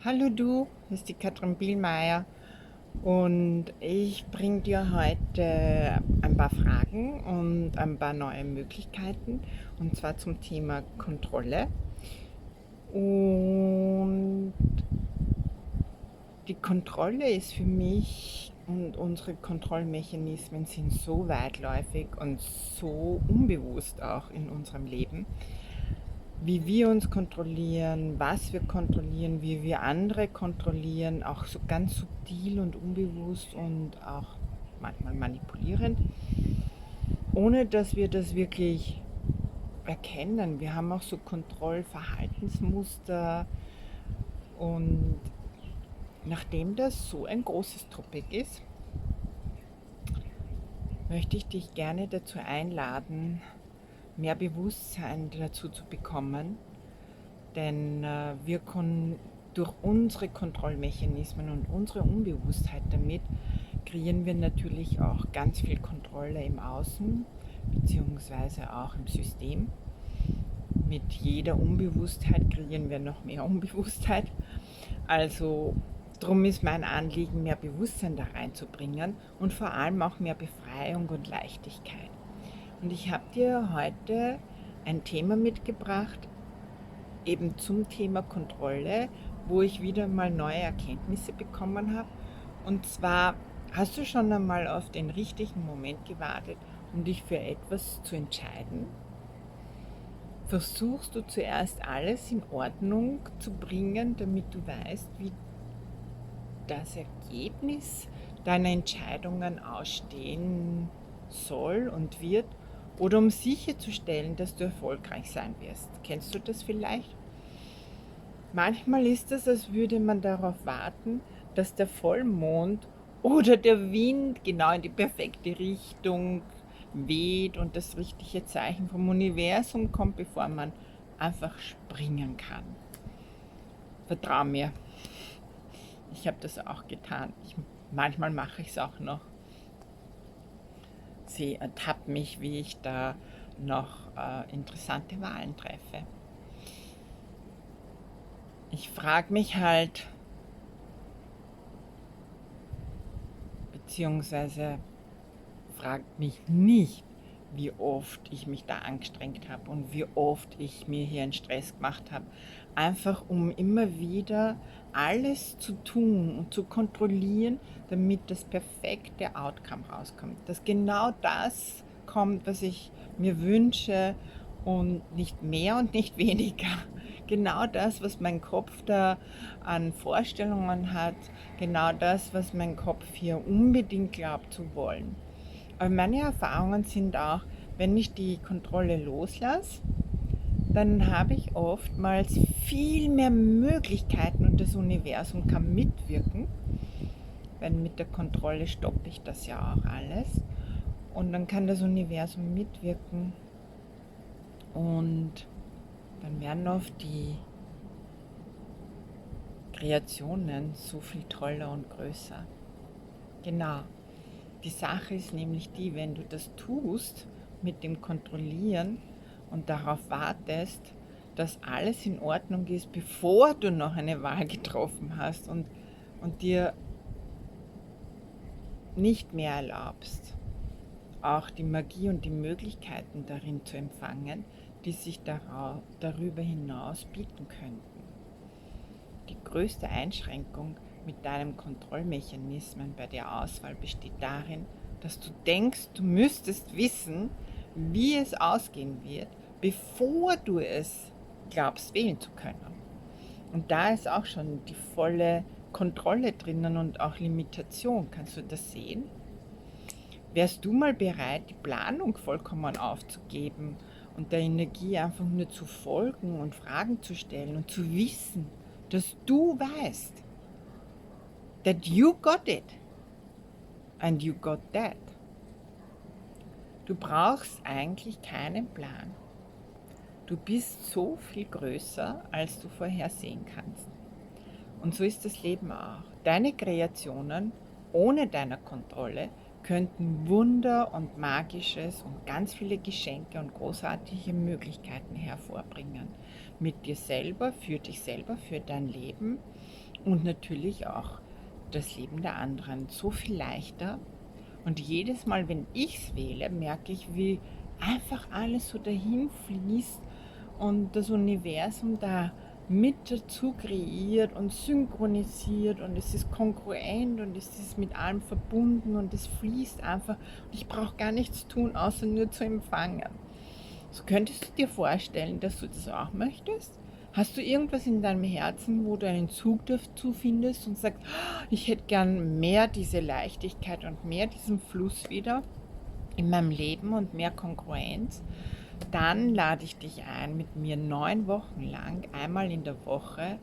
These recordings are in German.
Hallo du, hier ist die Katrin Bielmeier und ich bringe dir heute ein paar Fragen und ein paar neue Möglichkeiten und zwar zum Thema Kontrolle. Und die Kontrolle ist für mich und unsere Kontrollmechanismen sind so weitläufig und so unbewusst auch in unserem Leben, wie wir uns kontrollieren, was wir kontrollieren, wie wir andere kontrollieren, auch so ganz subtil und unbewusst und auch manchmal manipulierend, ohne dass wir das wirklich erkennen. Wir haben auch so Kontrollverhaltensmuster und nachdem das so ein großes Topic ist, möchte ich dich gerne dazu einladen, mehr Bewusstsein dazu zu bekommen. Denn wir können durch unsere Kontrollmechanismen und unsere Unbewusstheit damit kreieren wir natürlich auch ganz viel Kontrolle im Außen beziehungsweise auch im System. Mit jeder Unbewusstheit kreieren wir noch mehr Unbewusstheit. Also darum ist mein Anliegen, mehr Bewusstsein da reinzubringen und vor allem auch mehr Befreiung und Leichtigkeit. Und ich habe dir heute ein Thema mitgebracht, eben zum Thema Kontrolle, wo ich wieder mal neue Erkenntnisse bekommen habe. Und zwar, hast du schon einmal auf den richtigen Moment gewartet, um dich für etwas zu entscheiden? Versuchst du zuerst alles in Ordnung zu bringen, damit du weißt, wie das Ergebnis deiner Entscheidungen ausstehen soll und wird, oder um sicherzustellen, dass du erfolgreich sein wirst? Kennst du das vielleicht? Manchmal ist es, als würde man darauf warten, dass der Vollmond oder der Wind genau in die perfekte Richtung weht und das richtige Zeichen vom Universum kommt, bevor man einfach springen kann. Vertrau mir, ich habe das auch getan. Manchmal mache ich es auch noch. Sie ertappt mich, wie ich da noch interessante Wahlen treffe. Ich frage mich halt, beziehungsweise fragt mich nicht, wie oft ich mich da angestrengt habe und wie oft ich mir hier einen Stress gemacht habe. Einfach um immer wieder alles zu tun und zu kontrollieren, damit das perfekte Outcome rauskommt. Dass genau das kommt, was ich mir wünsche und nicht mehr und nicht weniger. Genau das, was mein Kopf da an Vorstellungen hat, genau das, was mein Kopf hier unbedingt glaubt zu wollen. Aber meine Erfahrungen sind auch, wenn ich die Kontrolle loslasse, dann habe ich oftmals viel mehr Möglichkeiten und das Universum kann mitwirken. Weil mit der Kontrolle stoppe ich das ja auch alles. Und dann kann das Universum mitwirken und dann werden oft die Kreationen so viel toller und größer. Genau. Die Sache ist nämlich die, wenn du das tust mit dem Kontrollieren und darauf wartest, dass alles in Ordnung ist, bevor du noch eine Wahl getroffen hast und dir nicht mehr erlaubst, auch die Magie und die Möglichkeiten darin zu empfangen, die sich darüber hinaus bieten könnten. Die größte Einschränkung mit deinem Kontrollmechanismen bei der Auswahl besteht darin, dass du denkst, du müsstest wissen, wie es ausgehen wird, bevor du es glaubst wählen zu können. Und da ist auch schon die volle Kontrolle drinnen und auch Limitation. Kannst du das sehen? Wärst du mal bereit, die Planung vollkommen aufzugeben und der Energie einfach nur zu folgen und Fragen zu stellen und zu wissen, dass du weißt, that you got it and you got that. Du brauchst eigentlich keinen Plan. Du bist so viel größer, als du vorhersehen kannst. Und so ist das Leben auch. Deine Kreationen ohne deiner Kontrolle könnten Wunder und Magisches und ganz viele Geschenke und großartige Möglichkeiten hervorbringen. Mit dir selber, für dich selber, für dein Leben und natürlich auch das Leben der anderen so viel leichter. Und jedes Mal, wenn ich es wähle, merke ich, wie einfach alles so dahin fließt und das Universum da mit dazu kreiert und synchronisiert und es ist kongruent und es ist mit allem verbunden und es fließt einfach und ich brauche gar nichts tun, außer nur zu empfangen. So könntest du dir vorstellen, dass du das auch möchtest? Hast du irgendwas in deinem Herzen, wo du einen Zug dazu findest und sagst, "Ah, ich hätte gern mehr diese Leichtigkeit und mehr diesen Fluss wieder in meinem Leben und mehr Kongruenz?" Dann lade ich dich ein, mit mir 9 Wochen lang, einmal in der Woche,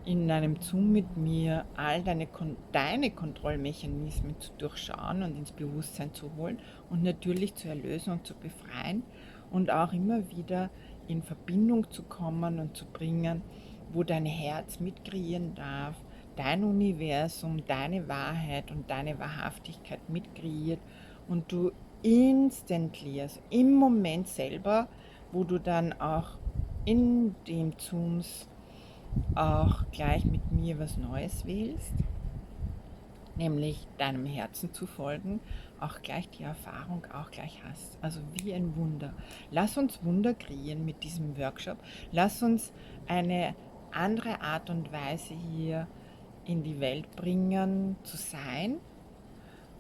in einem Zoom mit mir all deine Kontrollmechanismen zu durchschauen und ins Bewusstsein zu holen und natürlich zu erlösen und zu befreien und auch immer wieder in Verbindung zu kommen und zu bringen, wo dein Herz mitkreieren darf, dein Universum, deine Wahrheit und deine Wahrhaftigkeit mitkreiert und du instantly, also im Moment selber, wo du dann auch in dem Zooms auch gleich mit mir was Neues wählst, nämlich deinem Herzen zu folgen, auch gleich die Erfahrung auch gleich hast. Also wie ein Wunder. Lass uns Wunder kreieren mit diesem Workshop. Lass uns eine andere Art und Weise hier in die Welt bringen, zu sein,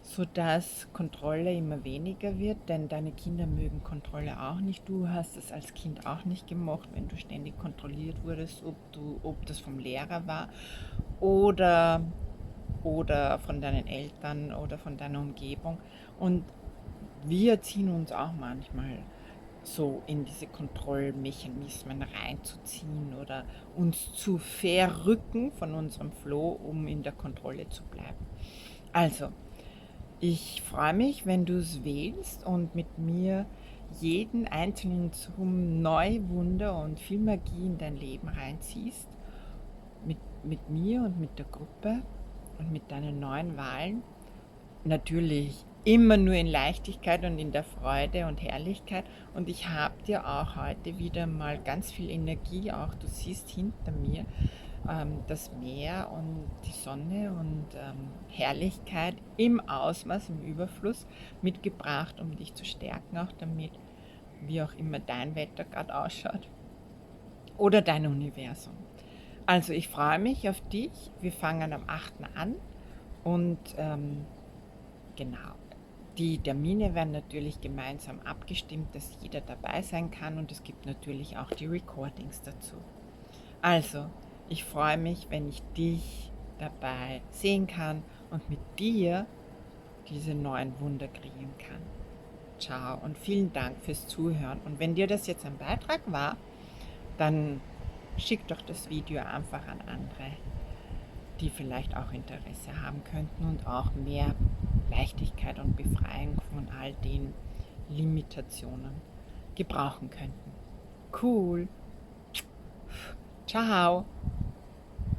sodass Kontrolle immer weniger wird, denn deine Kinder mögen Kontrolle auch nicht. Du hast es als Kind auch nicht gemocht, wenn du ständig kontrolliert wurdest, ob das vom Lehrer war oder, oder von deinen Eltern oder von deiner Umgebung. Und wir erziehen uns auch manchmal so in diese Kontrollmechanismen reinzuziehen oder uns zu verrücken von unserem Flow, um in der Kontrolle zu bleiben. Also, ich freue mich, wenn du es wählst und mit mir jeden einzelnen Zoom neue Wunder und viel Magie in dein Leben reinziehst. Mit mir und mit der Gruppe und mit deinen neuen Wahlen. Natürlich immer nur in Leichtigkeit und in der Freude und Herrlichkeit. Und ich habe dir auch heute wieder mal ganz viel Energie, auch du siehst hinter mir, das Meer und die Sonne und Herrlichkeit im Ausmaß, im Überfluss mitgebracht, um dich zu stärken, auch damit, wie auch immer dein Wetter gerade ausschaut oder dein Universum. Also ich freue mich auf dich. Wir fangen am 8. an und genau. Die Termine werden natürlich gemeinsam abgestimmt, dass jeder dabei sein kann und es gibt natürlich auch die Recordings dazu. Also, ich freue mich, wenn ich dich dabei sehen kann und mit dir diese neuen Wunder kreieren kann. Ciao und vielen Dank fürs Zuhören. Und wenn dir das jetzt ein Beitrag war, dann schick doch das Video einfach an andere, die vielleicht auch Interesse haben könnten und auch mehr Leichtigkeit und Befreiung von all den Limitationen gebrauchen könnten. Cool. Ciao.